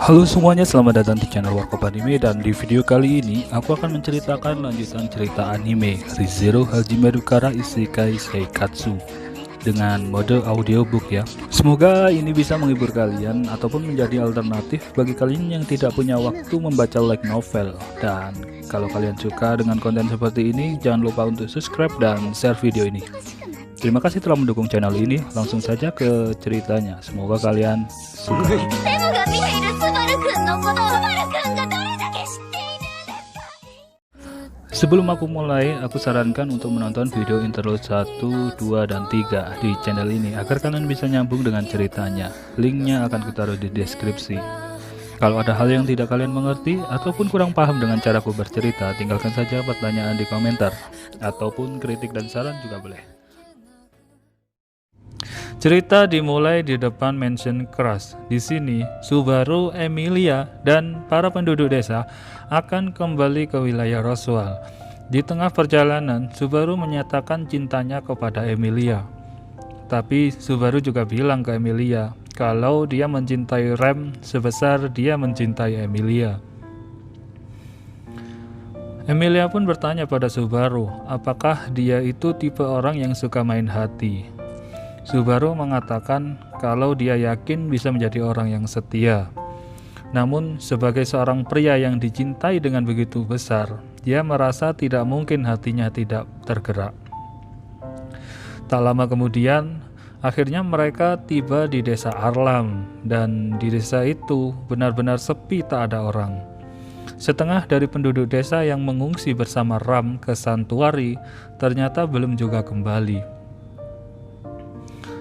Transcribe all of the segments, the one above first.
Halo semuanya, selamat datang di channel Warkop Anime. Dan di video kali ini aku akan menceritakan lanjutan cerita anime Re:Zero Hajime Kara Isekai Seikatsu dengan mode audiobook ya. Semoga ini bisa menghibur kalian ataupun menjadi alternatif bagi kalian yang tidak punya waktu membaca light novel. Dan kalau kalian suka dengan konten seperti ini, jangan lupa untuk subscribe dan share video ini. Terima kasih telah mendukung channel ini. Langsung saja ke ceritanya. Semoga kalian suka. Sebelum aku mulai, aku sarankan untuk menonton video interlude 1, 2, dan 3 di channel ini agar kalian bisa nyambung dengan ceritanya. Linknya akan kutaruh di deskripsi. Kalau ada hal yang tidak kalian mengerti ataupun kurang paham dengan caraku bercerita, tinggalkan saja pertanyaan di komentar, ataupun kritik dan saran juga boleh. Cerita dimulai di depan mansion keras. Di sini, Subaru, Emilia, dan para penduduk desa akan kembali ke wilayah Roswell. Di tengah perjalanan, Subaru menyatakan cintanya kepada Emilia. Tapi Subaru juga bilang ke Emilia kalau dia mencintai Rem sebesar dia mencintai Emilia. Emilia pun bertanya pada Subaru, apakah dia itu tipe orang yang suka main hati. Subaru mengatakan kalau dia yakin bisa menjadi orang yang setia. Namun, sebagai seorang pria yang dicintai dengan begitu besar, dia merasa tidak mungkin hatinya tidak tergerak. Tak lama kemudian, akhirnya mereka tiba di desa Arlam, dan di desa itu benar-benar sepi, tak ada orang. Setengah dari penduduk desa yang mengungsi bersama Ram ke santuari ternyata belum juga kembali.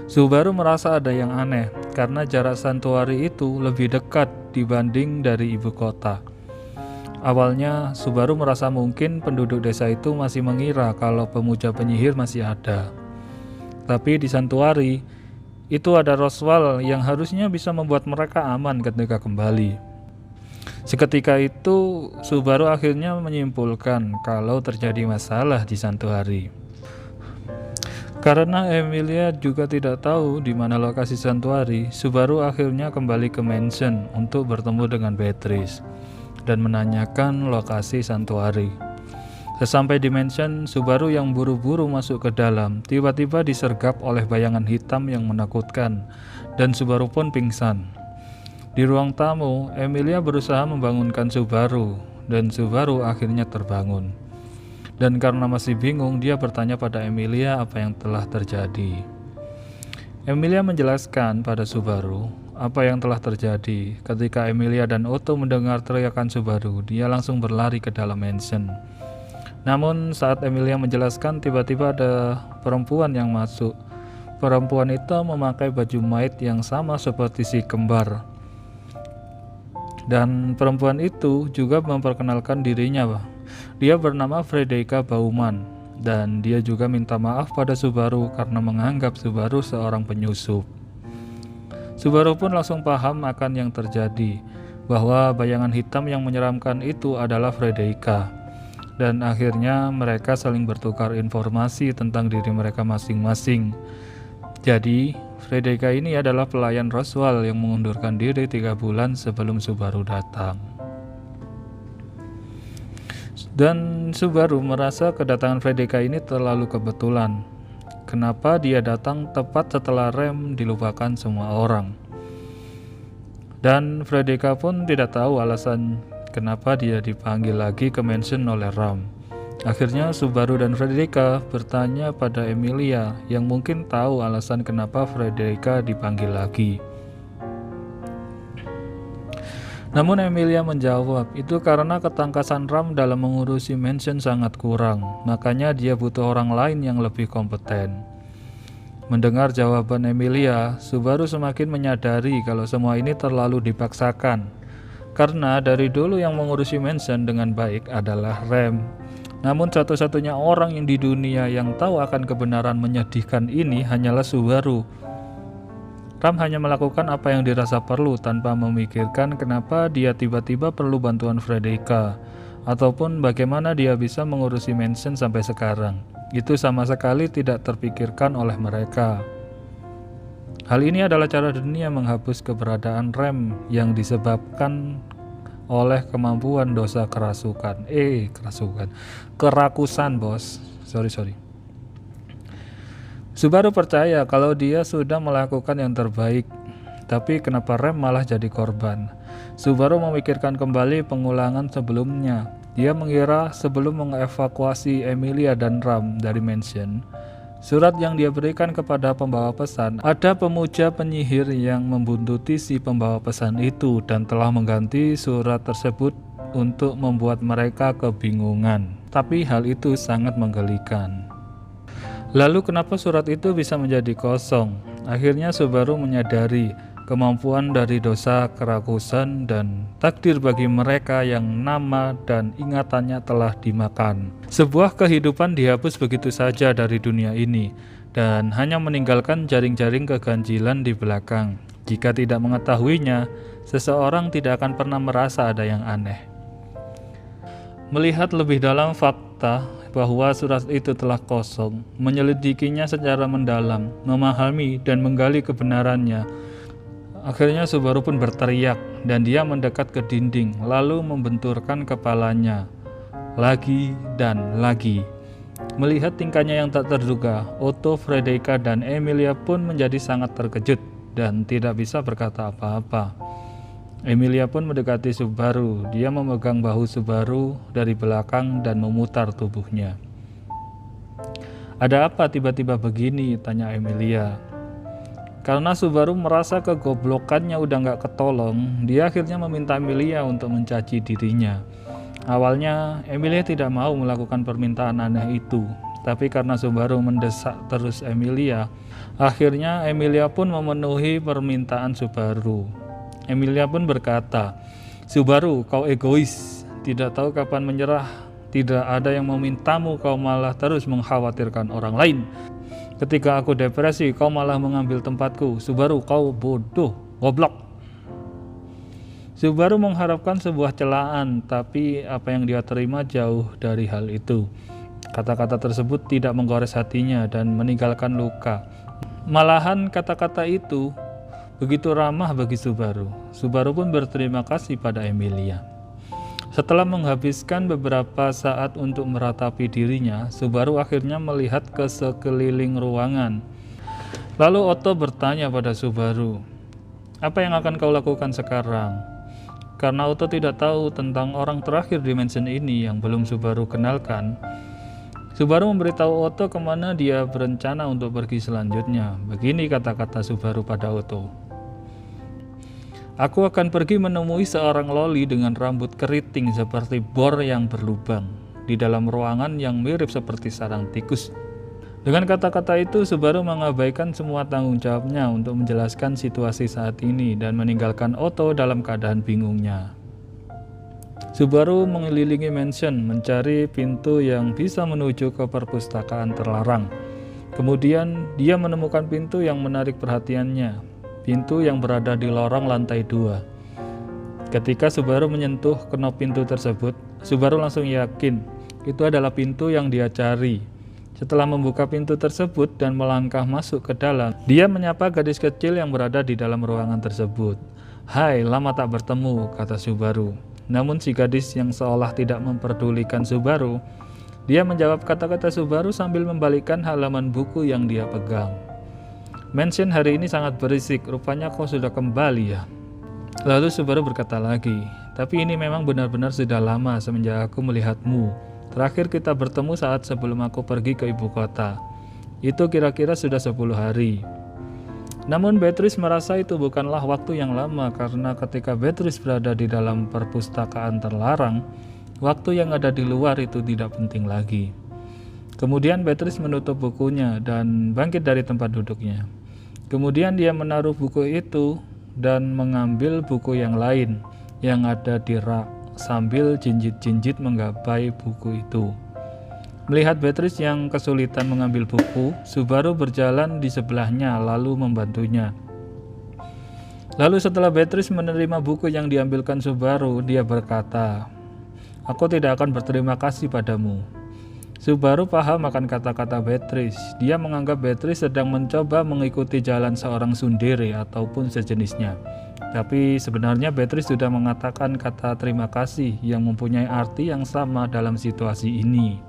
Subaru merasa ada yang aneh karena jarak santuari itu lebih dekat dibanding dari ibu kota. Awalnya Subaru merasa mungkin penduduk desa itu masih mengira kalau pemuja penyihir masih ada. Tapi di santuari itu ada Roswell yang harusnya bisa membuat mereka aman ketika kembali. Seketika itu Subaru akhirnya menyimpulkan kalau terjadi masalah di santuari. Karena Emilia juga tidak tahu di mana lokasi santuari, Subaru akhirnya kembali ke mansion untuk bertemu dengan Beatrice dan menanyakan lokasi santuari. Sesampai di mansion, Subaru yang buru-buru masuk ke dalam tiba-tiba disergap oleh bayangan hitam yang menakutkan dan Subaru pun pingsan. Di ruang tamu, Emilia berusaha membangunkan Subaru dan Subaru akhirnya terbangun. Dan karena masih bingung, dia bertanya pada Emilia apa yang telah terjadi. Emilia menjelaskan pada Subaru apa yang telah terjadi. Ketika Emilia dan Otto mendengar teriakan Subaru, dia langsung berlari ke dalam mansion. Namun saat Emilia menjelaskan, tiba-tiba ada perempuan yang masuk. Perempuan itu memakai baju maid yang sama seperti si kembar. Dan perempuan itu juga memperkenalkan dirinya, dia bernama Frederica Bauman, dan dia juga minta maaf pada Subaru karena menganggap Subaru seorang penyusup. Subaru pun langsung paham akan yang terjadi, bahwa bayangan hitam yang menyeramkan itu adalah Frederica. Dan akhirnya mereka saling bertukar informasi tentang diri mereka masing-masing. Jadi, Frederica ini adalah pelayan Roswell yang mengundurkan diri 3 bulan sebelum Subaru datang. Dan Subaru merasa kedatangan Frederica ini terlalu kebetulan. Kenapa dia datang tepat setelah Rem dilupakan semua orang? Dan Frederica pun tidak tahu alasan kenapa dia dipanggil lagi ke mansion oleh Ram. Akhirnya Subaru dan Frederica bertanya pada Emilia yang mungkin tahu alasan kenapa Frederica dipanggil lagi. Namun Emilia menjawab, itu karena ketangkasan Ram dalam mengurusi mansion sangat kurang, makanya dia butuh orang lain yang lebih kompeten. Mendengar jawaban Emilia, Subaru semakin menyadari kalau semua ini terlalu dipaksakan. Karena dari dulu yang mengurusi mansion dengan baik adalah Rem. Namun satu-satunya orang yang di dunia yang tahu akan kebenaran menyedihkan ini hanyalah Subaru. Ram hanya melakukan apa yang dirasa perlu tanpa memikirkan kenapa dia tiba-tiba perlu bantuan Frederica ataupun bagaimana dia bisa mengurusi mansion sampai sekarang. Itu sama sekali tidak terpikirkan oleh mereka. Hal ini adalah cara dunia menghapus keberadaan rem yang disebabkan oleh kemampuan dosa kerakusan, bos. Sorry. Subaru percaya kalau dia sudah melakukan yang terbaik, tapi kenapa rem malah jadi korban? Subaru memikirkan kembali pengulangan sebelumnya. Dia mengira sebelum mengevakuasi Emilia dan Ram dari mansion, surat yang dia berikan kepada pembawa pesan, ada pemuja penyihir yang membuntuti si pembawa pesan itu dan telah mengganti surat tersebut untuk membuat mereka kebingungan. Tapi hal itu sangat menggelikan. Lalu kenapa surat itu bisa menjadi kosong? Akhirnya Subaru menyadari kemampuan dari dosa kerakusan dan takdir bagi mereka yang nama dan ingatannya telah dimakan. Sebuah kehidupan dihapus begitu saja dari dunia ini dan hanya meninggalkan jaring-jaring keganjilan di belakang. Jika tidak mengetahuinya, seseorang tidak akan pernah merasa ada yang aneh. Melihat lebih dalam fakta bahwa surat itu telah kosong, menyelidikinya secara mendalam, memahami dan menggali kebenarannya. Akhirnya Subaru pun berteriak dan dia mendekat ke dinding lalu membenturkan kepalanya lagi dan lagi. Melihat tingkahnya yang tak terduga, Otto, Frederica dan Emilia pun menjadi sangat terkejut dan tidak bisa berkata apa-apa. Emilia pun mendekati Subaru. Dia memegang bahu Subaru dari belakang dan memutar tubuhnya. "Ada apa tiba-tiba begini?" tanya Emilia. Karena Subaru merasa kegoblokannya udah gak ketolong, dia akhirnya meminta Emilia untuk mencaci dirinya. Awalnya Emilia tidak mau melakukan permintaan aneh itu, tapi karena Subaru mendesak terus Emilia, akhirnya Emilia pun memenuhi permintaan Subaru. Emilia pun berkata, "Subaru, kau egois, tidak tahu kapan menyerah, tidak ada yang memintamu, kau malah terus mengkhawatirkan orang lain. Ketika aku depresi, kau malah mengambil tempatku. Subaru, kau bodoh, goblok." Subaru mengharapkan sebuah celaan, tapi apa yang dia terima jauh dari hal itu. Kata-kata tersebut tidak menggores hatinya dan meninggalkan luka. Malahan kata-kata itu begitu ramah bagi Subaru. Subaru pun berterima kasih pada Emilia. Setelah menghabiskan beberapa saat untuk meratapi dirinya, Subaru akhirnya melihat ke sekeliling ruangan. Lalu Otto bertanya pada Subaru, "Apa yang akan kau lakukan sekarang?" Karena Otto tidak tahu tentang orang terakhir di mansion ini yang belum Subaru kenalkan, Subaru memberitahu Otto kemana dia berencana untuk pergi selanjutnya. Begini kata-kata Subaru pada Otto, "Aku akan pergi menemui seorang loli dengan rambut keriting seperti bor yang berlubang di dalam ruangan yang mirip seperti sarang tikus." Dengan kata-kata itu, Subaru mengabaikan semua tanggung jawabnya untuk menjelaskan situasi saat ini dan meninggalkan Otto dalam keadaan bingungnya. Subaru mengelilingi mansion mencari pintu yang bisa menuju ke perpustakaan terlarang. Kemudian dia menemukan pintu yang menarik perhatiannya. Pintu yang berada di lorong lantai 2. Ketika Subaru menyentuh knop pintu tersebut, Subaru langsung yakin itu adalah pintu yang dia cari. Setelah membuka pintu tersebut dan melangkah masuk ke dalam, dia menyapa gadis kecil yang berada di dalam ruangan tersebut. "Hai, lama tak bertemu," kata Subaru. Namun si gadis yang seolah tidak memperdulikan Subaru, dia menjawab kata-kata Subaru sambil membalikkan halaman buku yang dia pegang. "Mansion hari ini sangat berisik, rupanya kau sudah kembali ya." Lalu Subaru berkata lagi, "Tapi ini memang benar-benar sudah lama semenjak aku melihatmu. Terakhir kita bertemu saat sebelum aku pergi ke ibu kota. Itu kira-kira sudah 10 hari. Namun Beatrice merasa itu bukanlah waktu yang lama karena ketika Beatrice berada di dalam perpustakaan terlarang, waktu yang ada di luar itu tidak penting lagi." Kemudian Beatrice menutup bukunya dan bangkit dari tempat duduknya. Kemudian dia menaruh buku itu dan mengambil buku yang lain yang ada di rak sambil jinjit-jinjit menggapai buku itu. Melihat Beatrice yang kesulitan mengambil buku, Subaru berjalan di sebelahnya lalu membantunya. Lalu setelah Beatrice menerima buku yang diambilkan Subaru, dia berkata, "Aku tidak akan berterima kasih padamu." Subaru paham akan kata-kata Beatrice. Dia menganggap Beatrice sedang mencoba mengikuti jalan seorang tsundere ataupun sejenisnya. Tapi sebenarnya Beatrice sudah mengatakan kata terima kasih yang mempunyai arti yang sama dalam situasi ini.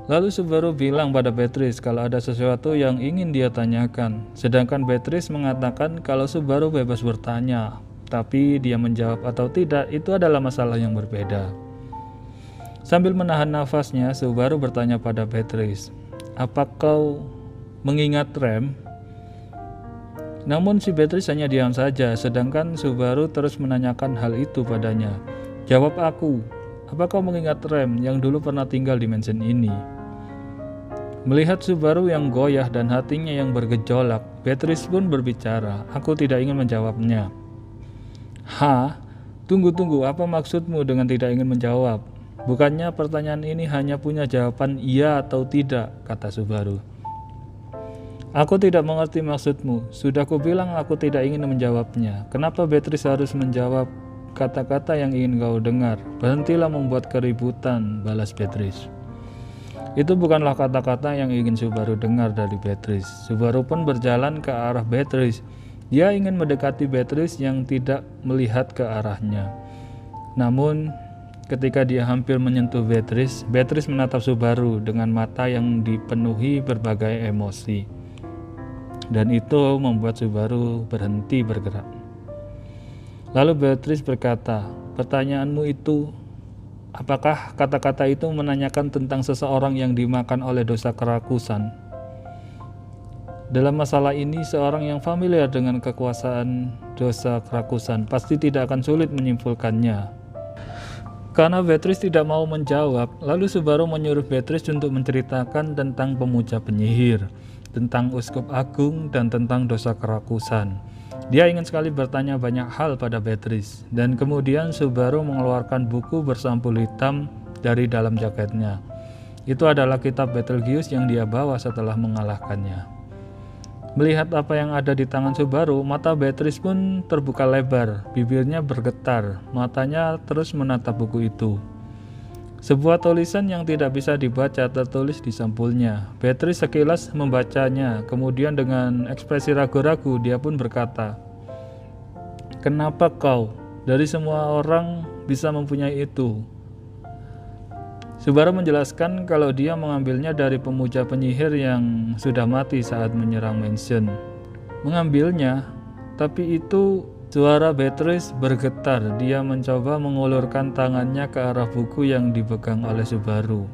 Lalu Subaru bilang pada Beatrice kalau ada sesuatu yang ingin dia tanyakan. Sedangkan Beatrice mengatakan kalau Subaru bebas bertanya. Tapi dia menjawab atau tidak itu adalah masalah yang berbeda. Sambil menahan nafasnya, Subaru bertanya pada Beatrice, "Apa kau mengingat Rem?" Namun si Beatrice hanya diam saja, sedangkan Subaru terus menanyakan hal itu padanya. "Jawab aku, apa kau mengingat Rem yang dulu pernah tinggal di mansion ini?" Melihat Subaru yang goyah dan hatinya yang bergejolak, Beatrice pun berbicara, "Aku tidak ingin menjawabnya." "Hah? Tunggu, apa maksudmu dengan tidak ingin menjawab? Bukannya pertanyaan ini hanya punya jawaban iya atau tidak," kata Subaru. "Aku tidak mengerti maksudmu. Sudah kubilang aku tidak ingin menjawabnya. Kenapa Beatrice harus menjawab kata-kata yang ingin kau dengar? Berhentilah membuat keributan," balas Beatrice. Itu bukanlah kata-kata yang ingin Subaru dengar dari Beatrice. Subaru pun berjalan ke arah Beatrice. Dia ingin mendekati Beatrice yang tidak melihat ke arahnya. Namun ketika dia hampir menyentuh Beatrice menatap Subaru dengan mata yang dipenuhi berbagai emosi. Dan itu membuat Subaru berhenti bergerak. Lalu Beatrice berkata, "Pertanyaanmu itu, apakah kata-kata itu menanyakan tentang seseorang yang dimakan oleh dosa kerakusan?" Dalam masalah ini, seorang yang familiar dengan kekuasaan dosa kerakusan pasti tidak akan sulit menyimpulkannya. Karena Beatrice tidak mau menjawab, lalu Subaru menyuruh Beatrice untuk menceritakan tentang pemuja penyihir, tentang uskup agung, dan tentang dosa kerakusan. Dia ingin sekali bertanya banyak hal pada Beatrice, dan kemudian Subaru mengeluarkan buku bersampul hitam dari dalam jaketnya. Itu adalah kitab Betelgeuse yang dia bawa setelah mengalahkannya. Melihat apa yang ada di tangan Subaru, mata Beatrice pun terbuka lebar, bibirnya bergetar, matanya terus menatap buku itu. Sebuah tulisan yang tidak bisa dibaca tertulis di sampulnya. Beatrice sekilas membacanya, kemudian dengan ekspresi ragu-ragu dia pun berkata, "Kenapa kau? Dari semua orang bisa mempunyai itu." Subaru menjelaskan kalau dia mengambilnya dari pemuja penyihir yang sudah mati saat menyerang mansion. Mengambilnya, tapi itu suara Beatrice bergetar. Dia mencoba mengulurkan tangannya ke arah buku yang dipegang oleh Subaru.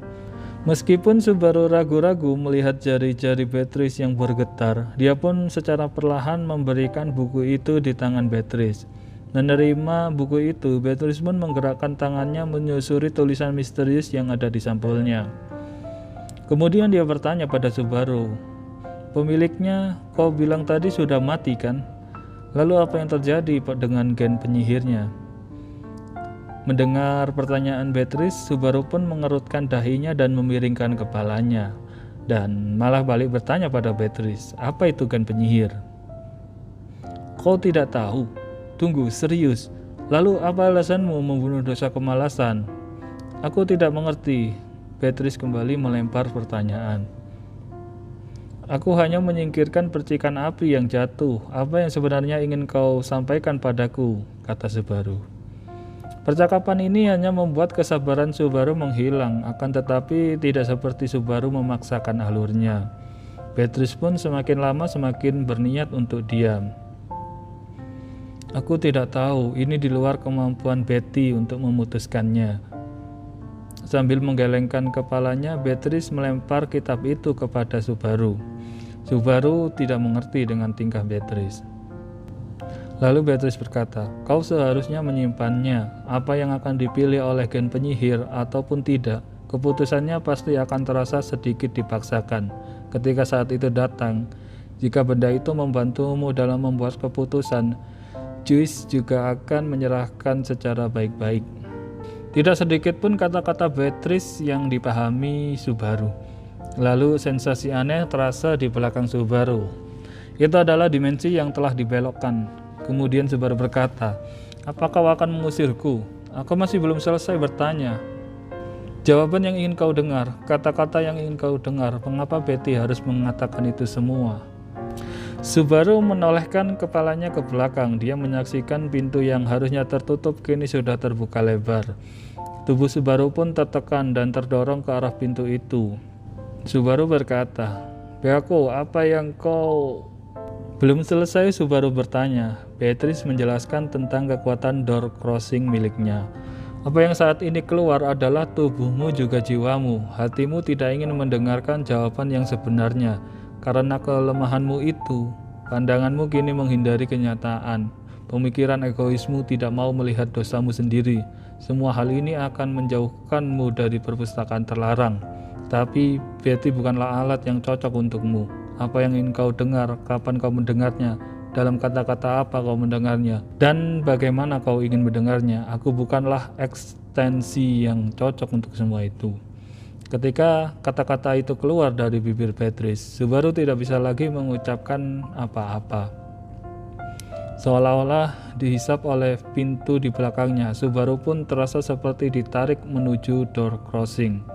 Meskipun Subaru ragu-ragu melihat jari-jari Beatrice yang bergetar, dia pun secara perlahan memberikan buku itu di tangan Beatrice. Menerima buku itu, Beatrice pun menggerakkan tangannya menyusuri tulisan misterius yang ada di sampulnya. Kemudian dia bertanya pada Subaru, "Pemiliknya kau bilang tadi sudah mati kan? Lalu apa yang terjadi dengan gen penyihirnya?" Mendengar pertanyaan Beatrice, Subaru pun mengerutkan dahinya dan memiringkan kepalanya, dan malah balik bertanya pada Beatrice, "Apa itu gen penyihir?" "Kau tidak tahu? Tunggu, serius. Lalu apa alasanmu membunuh dosa kemalasan?" "Aku tidak mengerti." Beatrice kembali melempar pertanyaan. "Aku hanya menyingkirkan percikan api yang jatuh. Apa yang sebenarnya ingin kau sampaikan padaku?" kata Subaru. Percakapan ini hanya membuat kesabaran Subaru menghilang, akan tetapi tidak seperti Subaru memaksakan alurnya. Beatrice pun semakin lama semakin berniat untuk diam. "Aku tidak tahu, ini di luar kemampuan Betty untuk memutuskannya." Sambil menggelengkan kepalanya, Beatrice melempar kitab itu kepada Subaru. Subaru tidak mengerti dengan tingkah Beatrice. Lalu Beatrice berkata, "Kau seharusnya menyimpannya. Apa yang akan dipilih oleh gen penyihir ataupun tidak, keputusannya pasti akan terasa sedikit dipaksakan ketika saat itu datang. Jika benda itu membantumu dalam membuat keputusan, Joyce juga akan menyerahkan secara baik-baik." Tidak sedikit pun kata-kata Beatrice yang dipahami Subaru. Lalu sensasi aneh terasa di belakang Subaru. Itu adalah dimensi yang telah dibelokkan. Kemudian Subaru berkata, "Apa kau akan mengusirku? Aku masih belum selesai bertanya." Jawaban yang ingin kau dengar, kata-kata yang ingin kau dengar, mengapa Betty harus mengatakan itu semua? Subaru menolehkan kepalanya ke belakang. Dia menyaksikan pintu yang harusnya tertutup kini sudah terbuka lebar. Tubuh Subaru pun tertekan dan terdorong ke arah pintu itu. Subaru berkata, "Beko, apa yang kau..." Belum selesai Subaru bertanya, Beatrice menjelaskan tentang kekuatan door crossing miliknya. Apa yang saat ini keluar adalah tubuhmu juga jiwamu. Hatimu tidak ingin mendengarkan jawaban yang sebenarnya. Karena kelemahanmu itu, pandanganmu kini menghindari kenyataan. Pemikiran egoismu tidak mau melihat dosamu sendiri. Semua hal ini akan menjauhkanmu dari perpustakaan terlarang. Tapi Betty bukanlah alat yang cocok untukmu. Apa yang ingin kau dengar, kapan kau mendengarnya, dalam kata-kata apa kau mendengarnya, dan bagaimana kau ingin mendengarnya. Aku bukanlah ekstensi yang cocok untuk semua itu. Ketika kata-kata itu keluar dari bibir Beatrice, Subaru tidak bisa lagi mengucapkan apa-apa. Seolah-olah dihisap oleh pintu di belakangnya, Subaru pun terasa seperti ditarik menuju door crossing.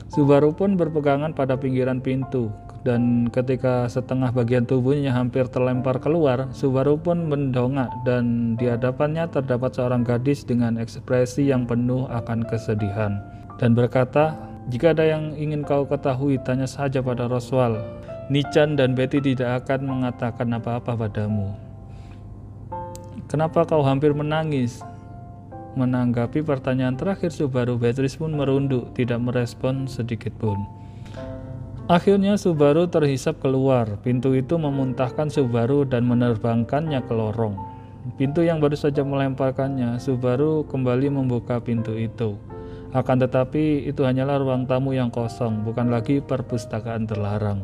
Subaru pun berpegangan pada pinggiran pintu, dan ketika setengah bagian tubuhnya hampir terlempar keluar, Subaru pun mendongak dan di hadapannya terdapat seorang gadis dengan ekspresi yang penuh akan kesedihan dan berkata, "Jika ada yang ingin kau ketahui, tanya saja pada Roswell. Nichan dan Betty tidak akan mengatakan apa-apa padamu." "Kenapa kau hampir menangis?" Menanggapi pertanyaan terakhir Subaru, Beatrice pun merunduk, tidak merespon sedikit pun. Akhirnya Subaru terhisap keluar. Pintu itu memuntahkan Subaru dan menerbangkannya ke lorong. Pintu yang baru saja melemparkannya, Subaru kembali membuka pintu itu. Akan tetapi itu hanyalah ruang tamu yang kosong, bukan lagi perpustakaan terlarang.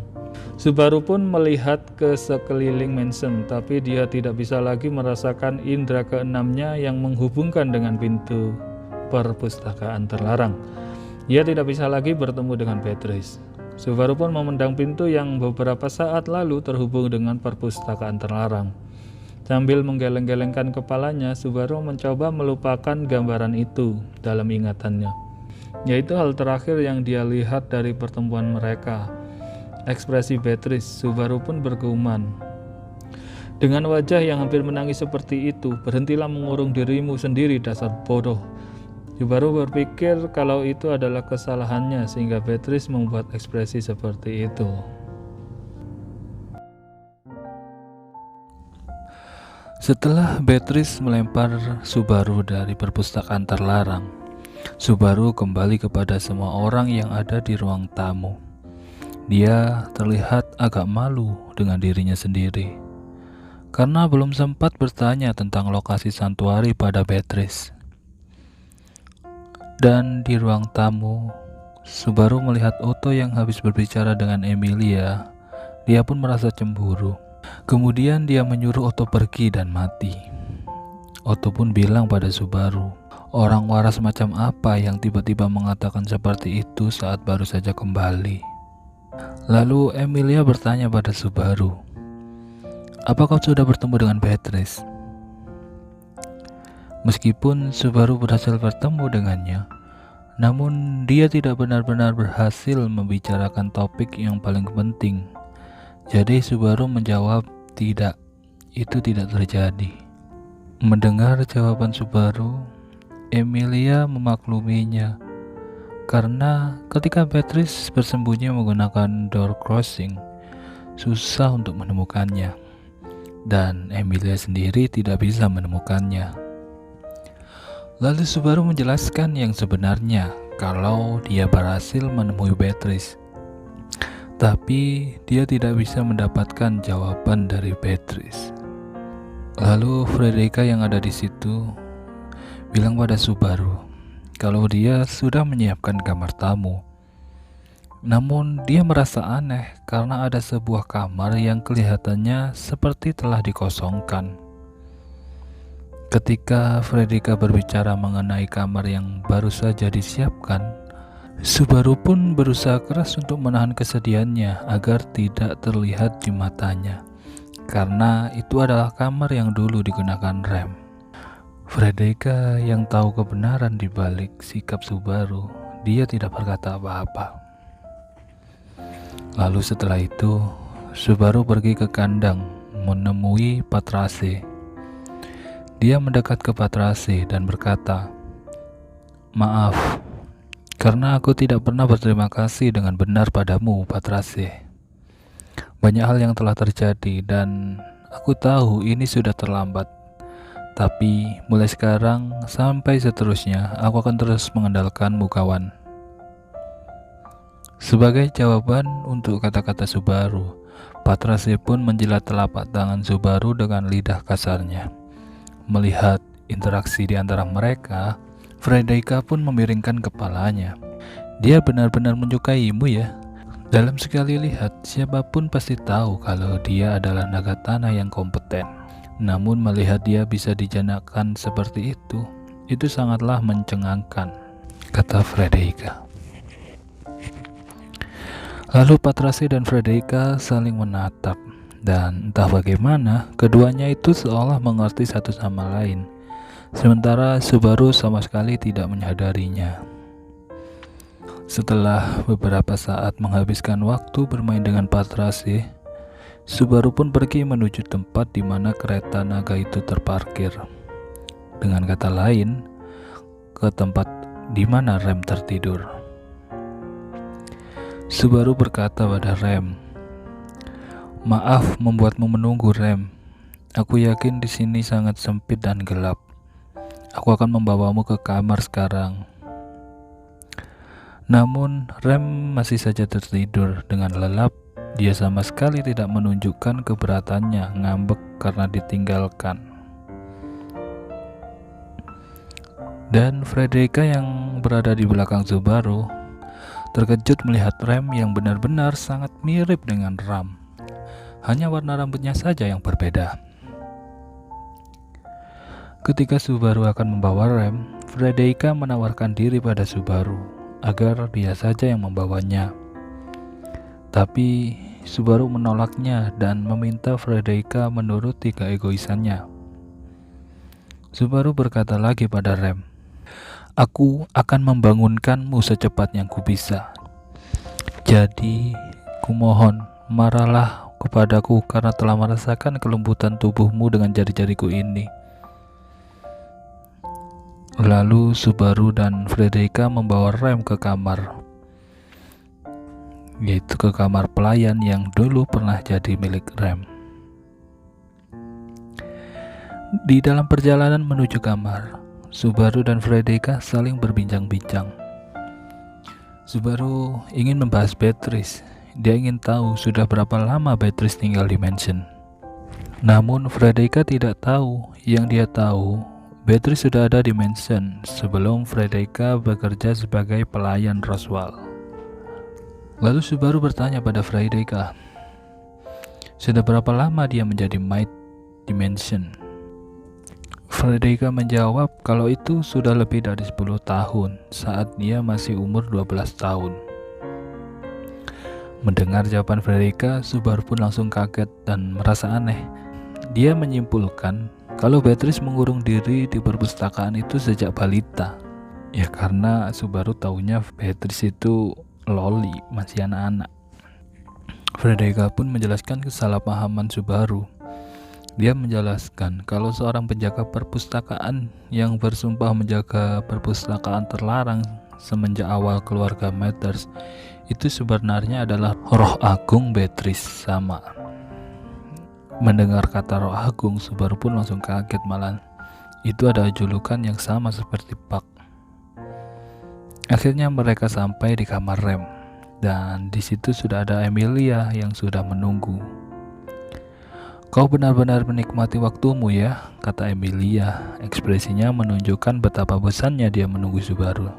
Subaru pun melihat ke sekeliling mansion, tapi dia tidak bisa lagi merasakan indera keenamnya yang menghubungkan dengan pintu perpustakaan terlarang. Ia tidak bisa lagi bertemu dengan Beatrice. Subaru pun memandang pintu yang beberapa saat lalu terhubung dengan perpustakaan terlarang. Sambil menggeleng-gelengkan kepalanya, Subaru mencoba melupakan gambaran itu dalam ingatannya, yaitu hal terakhir yang dia lihat dari pertemuan mereka. Ekspresi Beatrice. Subaru pun bergumam, dengan wajah yang hampir menangis seperti itu, "Berhentilah mengurung dirimu sendiri, dasar bodoh." Subaru berpikir kalau itu adalah kesalahannya sehingga Beatrice membuat ekspresi seperti itu. Setelah Beatrice melempar Subaru dari perpustakaan terlarang, Subaru kembali kepada semua orang yang ada di ruang tamu. Dia terlihat agak malu dengan dirinya sendiri, karena belum sempat bertanya tentang lokasi santuari pada Beatrice. Dan di ruang tamu, Subaru melihat Otto yang habis berbicara dengan Emilia. Dia pun merasa cemburu. Kemudian dia menyuruh Otto pergi dan mati. Otto pun bilang pada Subaru, orang waras macam apa yang tiba-tiba mengatakan seperti itu saat baru saja kembali. Lalu Emilia bertanya pada Subaru, "Apa kau sudah bertemu dengan Beatrice?" Meskipun Subaru berhasil bertemu dengannya, namun dia tidak benar-benar berhasil membicarakan topik yang paling penting. Jadi Subaru menjawab, "Tidak, itu tidak terjadi." Mendengar jawaban Subaru, Emilia memakluminya, karena ketika Beatrice bersembunyi menggunakan door crossing, susah untuk menemukannya, dan Emilia sendiri tidak bisa menemukannya. Lalu Subaru menjelaskan yang sebenarnya, kalau dia berhasil menemui Beatrice, tapi dia tidak bisa mendapatkan jawaban dari Beatrice. Lalu Frederica yang ada di situ bilang pada Subaru kalau dia sudah menyiapkan kamar tamu. Namun dia merasa aneh karena ada sebuah kamar yang kelihatannya seperti telah dikosongkan. Ketika Frederica berbicara mengenai kamar yang baru saja disiapkan, Subaru pun berusaha keras untuk menahan kesedihannya agar tidak terlihat di matanya, karena itu adalah kamar yang dulu digunakan Rem. Frederica yang tahu kebenaran di balik sikap Subaru, dia tidak berkata apa-apa. Lalu setelah itu, Subaru pergi ke kandang menemui Patrase. Dia mendekat ke Patrase dan berkata, "Maaf, karena aku tidak pernah berterima kasih dengan benar padamu, Patrase. Banyak hal yang telah terjadi dan aku tahu ini sudah terlambat. Tapi mulai sekarang sampai seterusnya, aku akan terus mengandalkanmu, kawan." Sebagai jawaban untuk kata-kata Subaru, Patrase pun menjilat telapak tangan Subaru dengan lidah kasarnya. Melihat interaksi di antara mereka, Frederica pun memiringkan kepalanya. "Dia benar-benar menyukaimu ya. Dalam sekali lihat, siapapun pasti tahu kalau dia adalah naga tanah yang kompeten. Namun melihat dia bisa dijanakan seperti itu sangatlah mencengangkan," kata Frederica. Lalu Patrase dan Frederica saling menatap, dan entah bagaimana keduanya itu seolah mengerti satu sama lain, sementara Subaru sama sekali tidak menyadarinya. Setelah beberapa saat menghabiskan waktu bermain dengan Patrase, Subaru pun pergi menuju tempat di mana kereta naga itu terparkir. Dengan kata lain, ke tempat di mana Rem tertidur. Subaru berkata pada Rem, "Maaf membuatmu menunggu, Rem. Aku yakin di sini sangat sempit dan gelap. Aku akan membawamu ke kamar sekarang." Namun Rem masih saja tertidur dengan lelap. Dia sama sekali tidak menunjukkan keberatannya ngambek karena ditinggalkan. Dan Frederica yang berada di belakang Subaru terkejut melihat Rem yang benar-benar sangat mirip dengan Ram. Hanya warna rambutnya saja yang berbeda. Ketika Subaru akan membawa Rem, Frederica menawarkan diri pada Subaru agar dia saja yang membawanya. Tapi Subaru menolaknya dan meminta Frederica menuruti keegoisannya. Subaru berkata lagi pada Rem, "Aku akan membangunkanmu secepat yang kubisa. Jadi, kumohon, marahlah kepadaku karena telah merasakan kelembutan tubuhmu dengan jari-jariku ini." Lalu Subaru dan Frederica membawa Rem ke kamar, yaitu ke kamar pelayan yang dulu pernah jadi milik Rem. Di dalam perjalanan menuju kamar, Subaru dan Frederica saling berbincang-bincang. Subaru ingin membahas Beatrice. Dia ingin tahu sudah berapa lama Beatrice tinggal di mansion. Namun Frederica tidak tahu. Yang dia tahu, Beatrice sudah ada di mansion sebelum Frederica bekerja sebagai pelayan Roswell. Lalu Subaru bertanya pada Frederica, sudah berapa lama dia menjadi maid di mansion? Frederica menjawab kalau itu sudah lebih dari 10 tahun saat dia masih umur 12 tahun. Mendengar jawaban Frederica, Subaru pun langsung kaget dan merasa aneh. Dia menyimpulkan kalau Beatrice mengurung diri di perpustakaan itu sejak balita. Ya karena Subaru taunya Beatrice itu loli, masih anak-anak. Frederica pun menjelaskan kesalahpahaman Subaru. Dia menjelaskan kalau seorang penjaga perpustakaan yang bersumpah menjaga perpustakaan terlarang semenjak awal keluarga Mathers itu sebenarnya adalah roh agung Beatrice sama. Mendengar kata roh agung, Subaru pun langsung kaget malah. Itu ada julukan yang sama seperti Puck. Akhirnya mereka sampai di kamar Rem, dan di situ sudah ada Emilia yang sudah menunggu. "Kau benar-benar menikmati waktumu ya," kata Emilia. Ekspresinya menunjukkan betapa bosannya dia menunggu Subaru.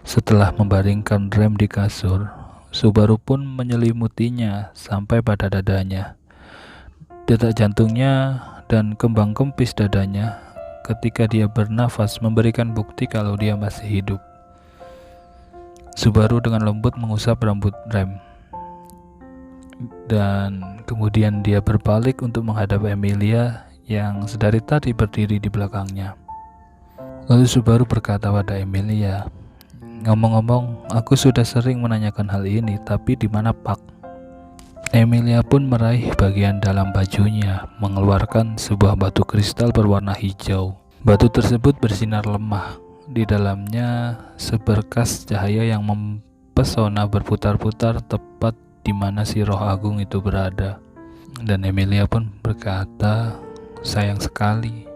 Setelah membaringkan Rem di kasur, Subaru pun menyelimutinya sampai pada dadanya. Detak jantungnya dan kembang kempis dadanya ketika dia bernafas memberikan bukti kalau dia masih hidup. Subaru dengan lembut mengusap rambut Rem. Dan kemudian dia berbalik untuk menghadap Emilia yang sedari tadi berdiri di belakangnya. Lalu Subaru berkata pada Emilia, "Ngomong-ngomong, aku sudah sering menanyakan hal ini, tapi di mana Pak?" Emilia pun meraih bagian dalam bajunya, mengeluarkan sebuah batu kristal berwarna hijau. Batu tersebut bersinar lemah. Di dalamnya seberkas cahaya yang mempesona berputar-putar tepat di mana si roh agung itu berada. Dan Emilia pun berkata, "Sayang sekali,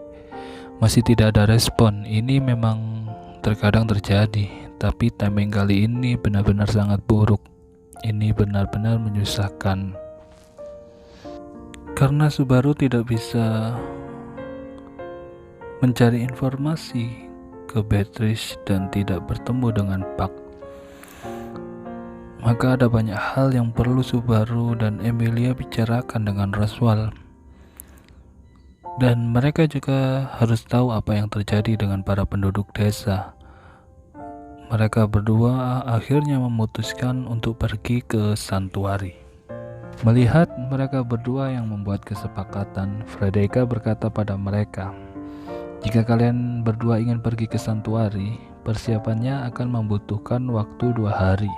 masih tidak ada respon. Ini memang terkadang terjadi, tapi timing kali ini benar-benar sangat buruk. Ini benar-benar menyusahkan." Karena Subaru tidak bisa mencari informasi ke Beatrice dan tidak bertemu dengan Puck, maka ada banyak hal yang perlu Subaru dan Emilia bicarakan dengan Roswell. Dan mereka juga harus tahu apa yang terjadi dengan para penduduk desa. Mereka berdua akhirnya memutuskan untuk pergi ke santuari. Melihat mereka berdua yang membuat kesepakatan, Frederica berkata pada mereka, "Jika kalian berdua ingin pergi ke santuari, persiapannya akan membutuhkan waktu 2 hari.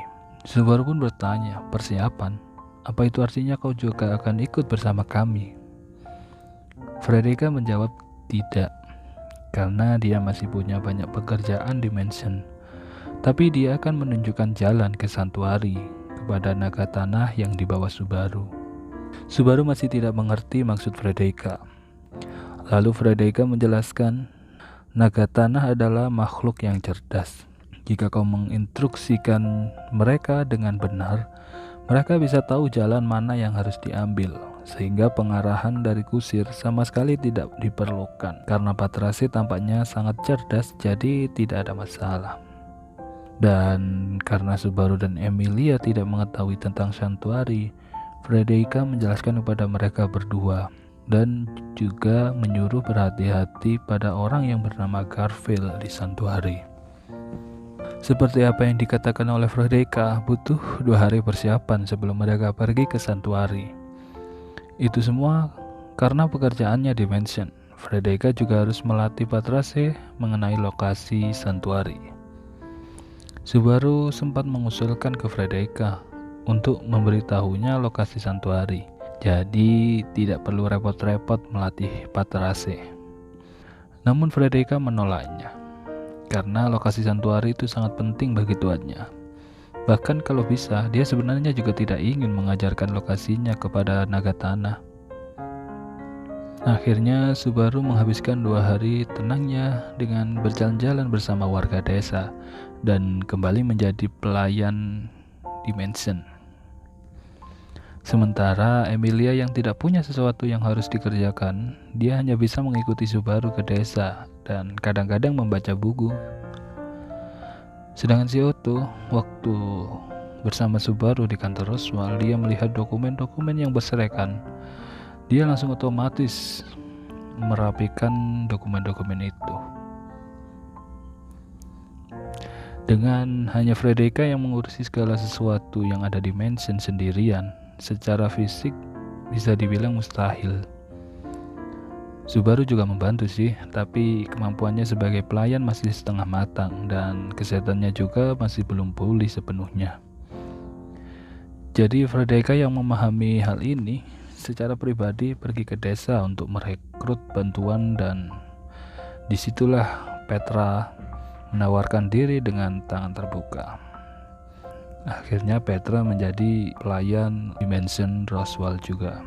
Subaru pun bertanya, "Persiapan? Apa itu artinya kau juga akan ikut bersama kami?" Frederica menjawab tidak, karena dia masih punya banyak pekerjaan di mansion. Tapi dia akan menunjukkan jalan ke santuari kepada naga tanah yang dibawa Subaru. Subaru masih tidak mengerti maksud Frederica. Lalu Frederica menjelaskan, naga tanah adalah makhluk yang cerdas. Jika kau menginstruksikan mereka dengan benar, mereka bisa tahu jalan mana yang harus diambil, sehingga pengarahan dari kusir sama sekali tidak diperlukan. Karena Patrace tampaknya sangat cerdas, jadi tidak ada masalah. Dan karena Subaru dan Emilia tidak mengetahui tentang santuari, Frederica menjelaskan kepada mereka berdua dan juga menyuruh berhati-hati pada orang yang bernama Garfield di santuari. Seperti apa yang dikatakan oleh Frederica, butuh 2 hari persiapan sebelum mereka pergi ke santuari. Itu semua karena pekerjaannya di mansion. Frederica juga harus melatih Patrace mengenai lokasi santuari. Subaru sempat mengusulkan ke Frederica untuk memberitahunya lokasi santuari, jadi tidak perlu repot-repot melatih Patrace. Namun Frederica menolaknya, karena lokasi santuari itu sangat penting bagi tuannya. Bahkan kalau bisa, dia sebenarnya juga tidak ingin mengajarkan lokasinya kepada naga tanah. Akhirnya Subaru menghabiskan 2 hari tenangnya dengan berjalan-jalan bersama warga desa dan kembali menjadi pelayan di mansion. Sementara Emilia yang tidak punya sesuatu yang harus dikerjakan, dia hanya bisa mengikuti Subaru ke desa dan kadang-kadang membaca buku. Sedangkan si Otto, waktu bersama Subaru di kantor Roswell, dia melihat dokumen-dokumen yang berserakan. Dia langsung otomatis merapikan dokumen-dokumen itu. Dengan hanya Frederica yang mengurusi segala sesuatu yang ada di mansion sendirian, secara fisik bisa dibilang mustahil. Subaru juga membantu sih, tapi kemampuannya sebagai pelayan masih setengah matang dan kesehatannya juga masih belum pulih sepenuhnya. Jadi Frederica yang memahami hal ini secara pribadi pergi ke desa untuk merekrut bantuan, dan disitulah Petra menawarkan diri dengan tangan terbuka. Akhirnya Petra menjadi pelayan di mansion Roswell juga.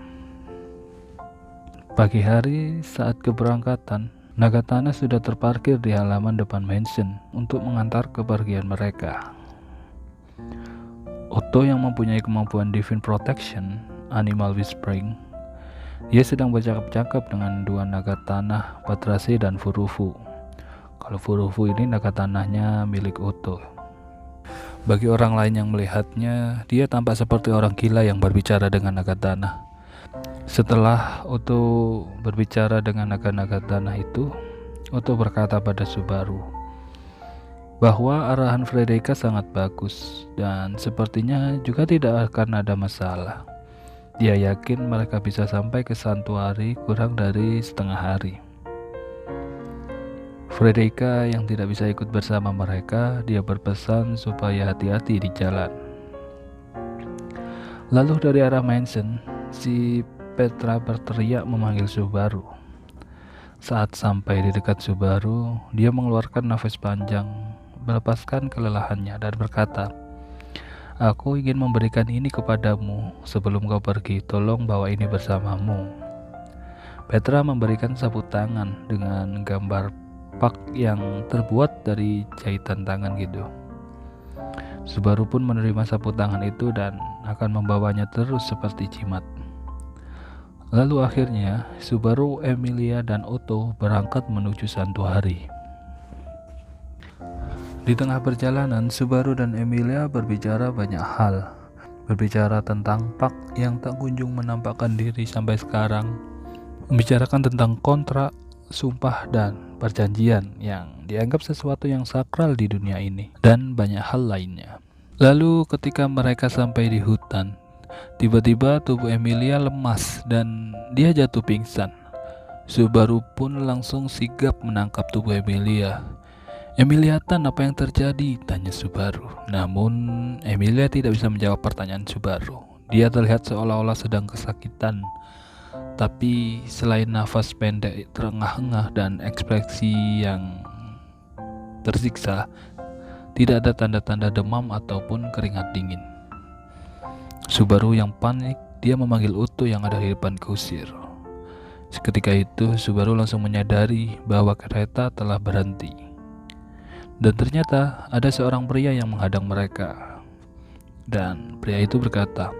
Pagi hari saat keberangkatan, naga tanah sudah terparkir di halaman depan mansion untuk mengantar kepergian mereka. Otto yang mempunyai kemampuan Divine Protection, Animal Whispering, dia sedang bercakap-cakap dengan 2 naga tanah, Patrace dan Furufu. Kalau Furufu ini naga tanahnya milik Otto. Bagi orang lain yang melihatnya, dia tampak seperti orang gila yang berbicara dengan naga tanah. Setelah Otto berbicara dengan naga-naga tanah itu, Otto berkata pada Subaru bahwa arahan Frederica sangat bagus dan sepertinya juga tidak akan ada masalah. Dia yakin mereka bisa sampai ke santuari kurang dari setengah hari. Frederica yang tidak bisa ikut bersama mereka, dia berpesan supaya hati-hati di jalan. Lalu dari arah mansion, si Petra berteriak memanggil Subaru. Saat sampai di dekat Subaru, dia mengeluarkan nafas panjang, melepaskan kelelahannya dan berkata, "Aku ingin memberikan ini kepadamu. Sebelum kau pergi, tolong bawa ini bersamamu." Petra memberikan sapu tangan dengan gambar pak yang terbuat dari jahitan tangan gitu. Subaru pun menerima sapu tangan itu dan akan membawanya terus seperti jimat. Lalu akhirnya Subaru, Emilia, dan Otto berangkat menuju Santuari. Di tengah perjalanan, Subaru dan Emilia berbicara banyak hal. Berbicara tentang Pak yang tak kunjung menampakkan diri sampai sekarang. Membicarakan tentang kontrak, sumpah, dan perjanjian yang dianggap sesuatu yang sakral di dunia ini, dan banyak hal lainnya. Lalu ketika mereka sampai di hutan, tiba-tiba tubuh Emilia lemas dan dia jatuh pingsan. Subaru pun langsung sigap menangkap tubuh Emilia. "Emilia Tan, apa yang terjadi?" tanya Subaru. Namun Emilia tidak bisa menjawab pertanyaan Subaru. Dia terlihat seolah-olah sedang kesakitan. Tapi selain nafas pendek terengah-engah dan ekspresi yang tersiksa, tidak ada tanda-tanda demam ataupun keringat dingin. Subaru yang panik, dia memanggil Otto yang ada di depan kusir. Seketika itu Subaru langsung menyadari bahwa kereta telah berhenti. Dan ternyata ada seorang pria yang menghadang mereka. Dan pria itu berkata,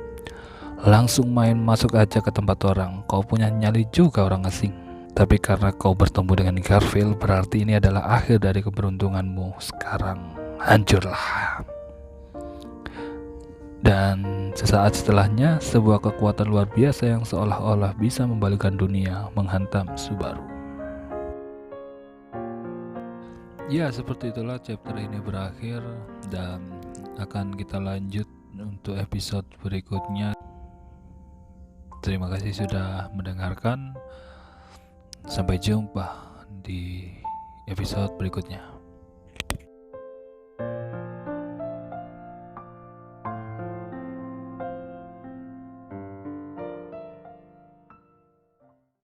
"Langsung main masuk aja ke tempat orang. Kau punya nyali juga orang asing. Tapi karena kau bertemu dengan Garfield, berarti ini adalah akhir dari keberuntunganmu. Sekarang hancurlah." Dan sesaat setelahnya, sebuah kekuatan luar biasa yang seolah-olah bisa membalikkan dunia menghantam Subaru. Ya, seperti itulah chapter ini berakhir, dan akan kita lanjut untuk episode berikutnya. Terima kasih sudah mendengarkan. Sampai jumpa di episode berikutnya.